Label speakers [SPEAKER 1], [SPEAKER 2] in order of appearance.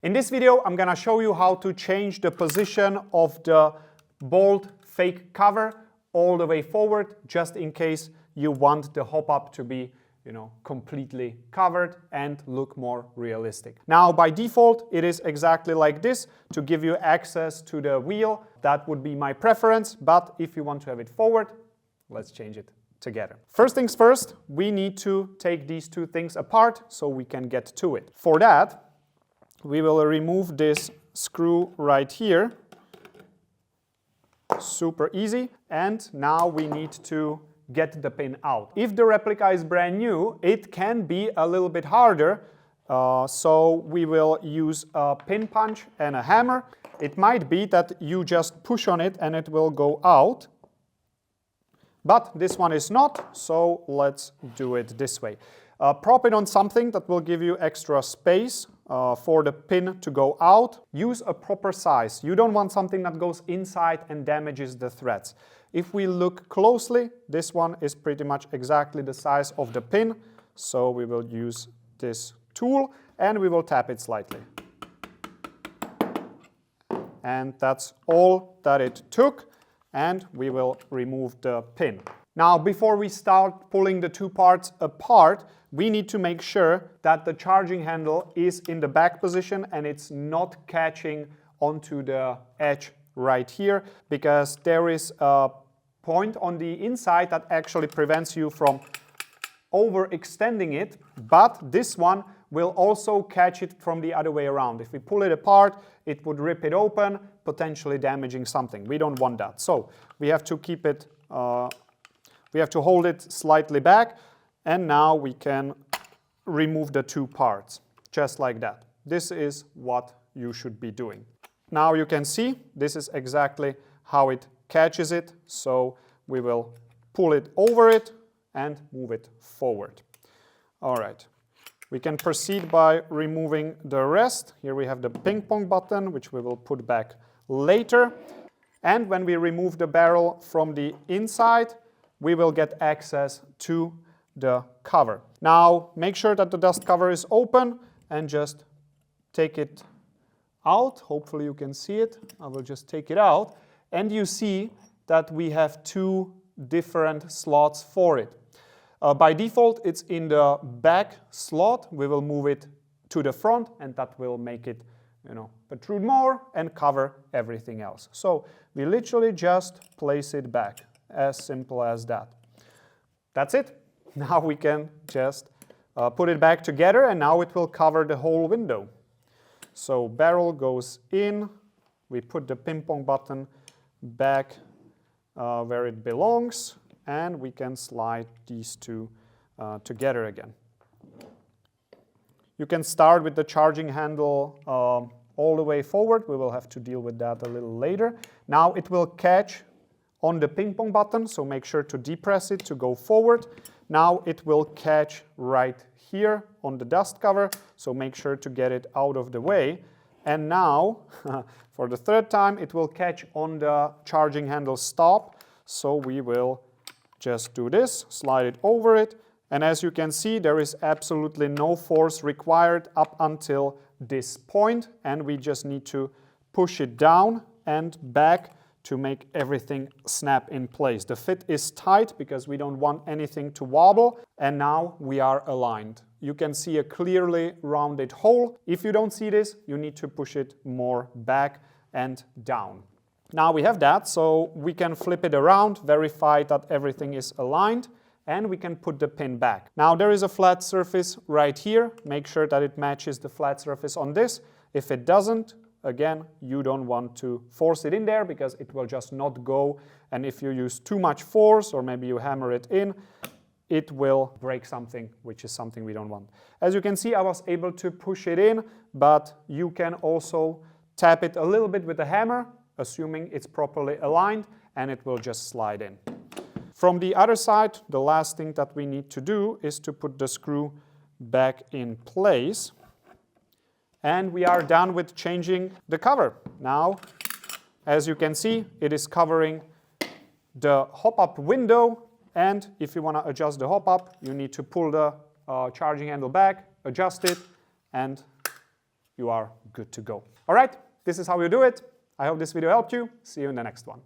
[SPEAKER 1] In this video, I'm gonna show you how to change the position of the bolt fake cover all the way forward, just in case you want the hop-up to be, completely covered and look more realistic. Now, by default, it is exactly like this to give you access to the wheel. That would be my preference, but if you want to have it forward, let's change it together. First things first, we need to take these two things apart so we can get to it. For that, we will remove this screw right here. Super easy. And now we need to get the pin out. If the replica is brand new, it can be a little bit harder. So we will use a pin punch and a hammer. It might be that you just push on it and it will go out. But this one is not, so let's do it this way. Prop it on something that will give you extra space for the pin to go out. Use a proper size. You don't want something that goes inside and damages the threads. If we look closely, this one is pretty much exactly the size of the pin. So we will use this tool and we will tap it slightly. And that's all that it took. And we will remove the pin. Now, before we start pulling the two parts apart, we need to make sure that the charging handle is in the back position and it's not catching onto the edge right here, because there is a point on the inside that actually prevents you from overextending it, but this one will also catch it from the other way around. If we pull it apart, it would rip it open, potentially damaging something. We don't want that. So we have to keep it, we have to hold it slightly back, and now we can remove the two parts, just like that. This is what you should be doing. Now you can see this is exactly how it catches it, so we will pull it over it and move it forward. All right. We can proceed by removing the rest. Here we have the ping pong button, which we will put back later. And when we remove the barrel from the inside, we will get access to the cover. Now, make sure that the dust cover is open and just take it out. Hopefully you can see it. I will just take it out. And you see that we have two different slots for it. By default, it's in the back slot. We will move it to the front, and that will make it, protrude more and cover everything else. So we literally just place it back, as simple as that. That's it. Now we can just put it back together, and now it will cover the whole window. So barrel goes in. We put the ping pong button back where it belongs. And we can slide these two together again. You can start with the charging handle all the way forward. We will have to deal with that a little later. Now it will catch on the ping pong button, so make sure to depress it to go forward. Now it will catch right here on the dust cover, so make sure to get it out of the way. And now, for the third time, it will catch on the charging handle stop, so we will just do this, slide it over it, and as you can see, there is absolutely no force required up until this point, and we just need to push it down and back to make everything snap in place. The fit is tight because we don't want anything to wobble, and now we are aligned. You can see a clearly rounded hole. If you don't see this, you need to push it more back and down. Now we have that, so we can flip it around, verify that everything is aligned, and we can put the pin back. Now there is a flat surface right here. Make sure that it matches the flat surface on this. If it doesn't, again, you don't want to force it in there because it will just not go. And if you use too much force, or maybe you hammer it in, it will break something, which is something we don't want. As you can see, I was able to push it in, but you can also tap it a little bit with a hammer, assuming it's properly aligned, and it will just slide in. From the other side, the last thing that we need to do is to put the screw back in place. And we are done with changing the cover. Now, as you can see, it is covering the hop-up window, and if you want to adjust the hop-up, you need to pull the charging handle back, adjust it, and you are good to go. All right, this is how you do it. I hope this video helped you. See you in the next one.